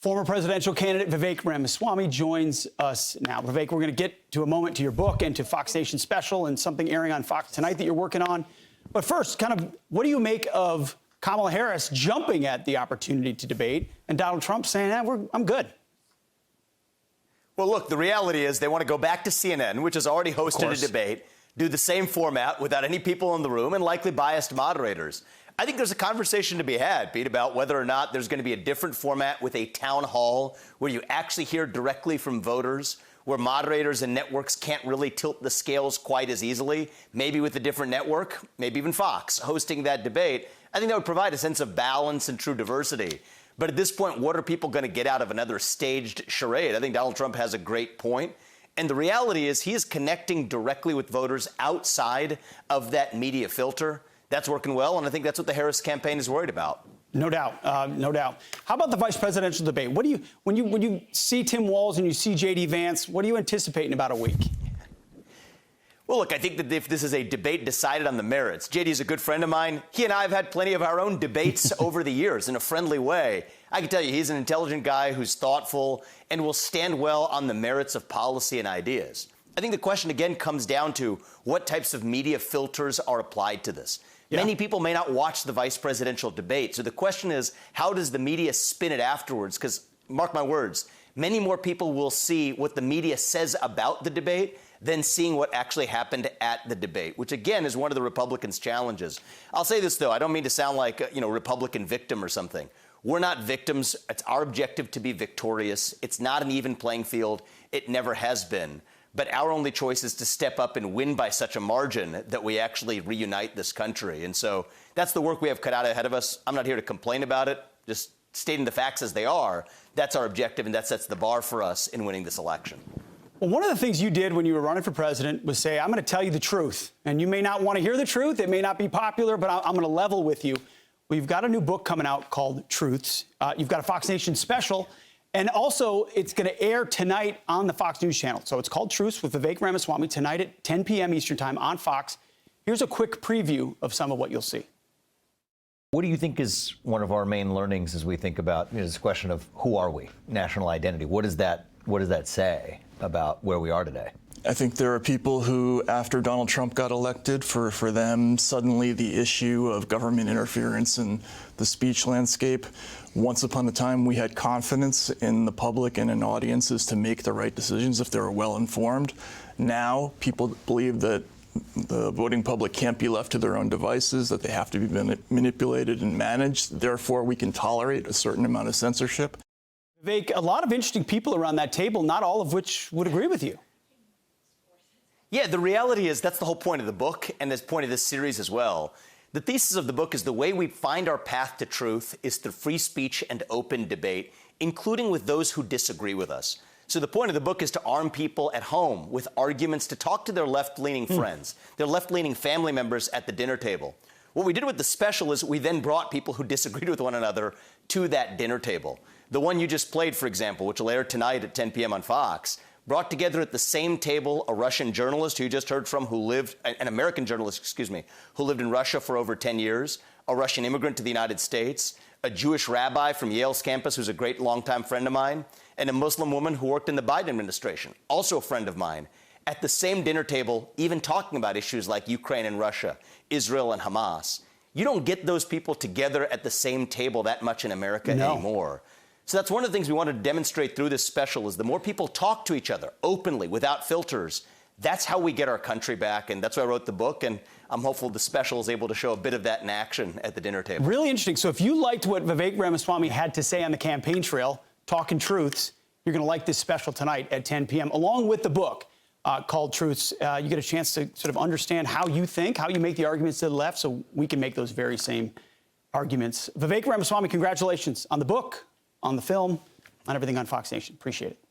Former presidential candidate Vivek Ramaswamy joins us now. Vivek, we're going to get to a moment to your book and to Fox Nation Special and something airing on Fox tonight that you're working on. But first, what do you make of Kamala Harris jumping at the opportunity to debate and Donald Trump saying, I'm good? Well, look, the reality is they want to go back to CNN, which has already hosted a debate, do the same format without any people in the room and likely biased moderators. I think there's a conversation to be had, Pete, about whether or not there's going to be a different format with a town hall where you actually hear directly from voters, where moderators and networks can't really tilt the scales quite as easily, maybe with a different network, maybe even Fox hosting that debate. I think that would provide a sense of balance and true diversity. But at this point, what are people going to get out of another staged charade? I think Donald Trump has a great point. And the reality is he is connecting directly with voters outside of that media filter. That's working well, and I think that's what the Harris campaign is worried about. No doubt, no doubt. How about the vice presidential debate? What do you, when you see Tim Walz and you see JD Vance, what are you anticipating in about a week? Well, look, I think that if this is a debate decided on the merits, JD is a good friend of mine. He and I have had plenty of our own debates over the years in a friendly way. I can tell you he's an intelligent guy who's thoughtful and will stand well on the merits of policy and ideas. I think the question, again, comes down to what types of media filters are applied to this. Yeah. Many people may not watch the vice presidential debate. So the question is, how does the media spin it afterwards? Because, mark my words, many more people will see what the media says about the debate than seeing what actually happened at the debate, which, again, is one of the Republicans' challenges. I'll say this, though. I don't mean to sound like a Republican victim or something. We're not victims. It's our objective to be victorious. It's not an even playing field. It never has been. But our only choice is to step up and win by such a margin that we actually reunite this country. And so that's the work we have cut out ahead of us. I'm not here to complain about it, just stating the facts as they are. That's our objective, and that sets the bar for us in winning this election. Well, one of the things you did when you were running for president was say, I'm going to tell you the truth. And you may not want to hear the truth. It may not be popular, but I'm going to level with you. We've got a new book coming out called Truths. You've got a Fox Nation special. And also, it's going to air tonight on the Fox News channel. So it's called Truths with Vivek Ramaswamy tonight at 10 p.m. Eastern Time on Fox. Here's a quick preview of some of what you'll see. What do you think is one of our main learnings as we think about this question of who are we, national identity? What does that say about where we are today? I think there are people who, after Donald Trump got elected, for them, suddenly the issue of government interference in the speech landscape. Once upon a time, we had confidence in the public and in audiences to make the right decisions if they were well informed. Now, people believe that the voting public can't be left to their own devices, that they have to be manipulated and managed. Therefore, we can tolerate a certain amount of censorship. Vivek, a lot of interesting people around that table, not all of which would agree with you. Yeah, the reality is that's the whole point of the book and the point of this series as well. The thesis of the book is the way we find our path to truth is through free speech and open debate, including with those who disagree with us. So the point of the book is to arm people at home with arguments to talk to their left-leaning friends, their left-leaning family members at the dinner table. What we did with the special is we then brought people who disagreed with one another to that dinner table. The one you just played, for example, which will air tonight at 10 p.m. on Fox, brought together at the same table a Russian journalist who you just heard from an American journalist, excuse me, who lived in Russia for over 10 years, a Russian immigrant to the United States, a Jewish rabbi from Yale's campus who's a great longtime friend of mine, and a Muslim woman who worked in the Biden administration, also a friend of mine, at the same dinner table, even talking about issues like Ukraine and Russia, Israel and Hamas. You don't get those people together at the same table that much in America anymore. So that's one of the things we wanted to demonstrate through this special is the more people talk to each other openly, without filters, that's how we get our country back. And that's why I wrote the book. And I'm hopeful the special is able to show a bit of that in action at the dinner table. Really interesting. So if you liked what Vivek Ramaswamy had to say on the campaign trail, Talking Truths, you're going to like this special tonight at 10 p.m. along with the book called Truths. You get a chance to sort of understand how you think, how you make the arguments to the left, so we can make those very same arguments. Vivek Ramaswamy, congratulations on the book, on the film, on everything on Fox Nation. Appreciate it.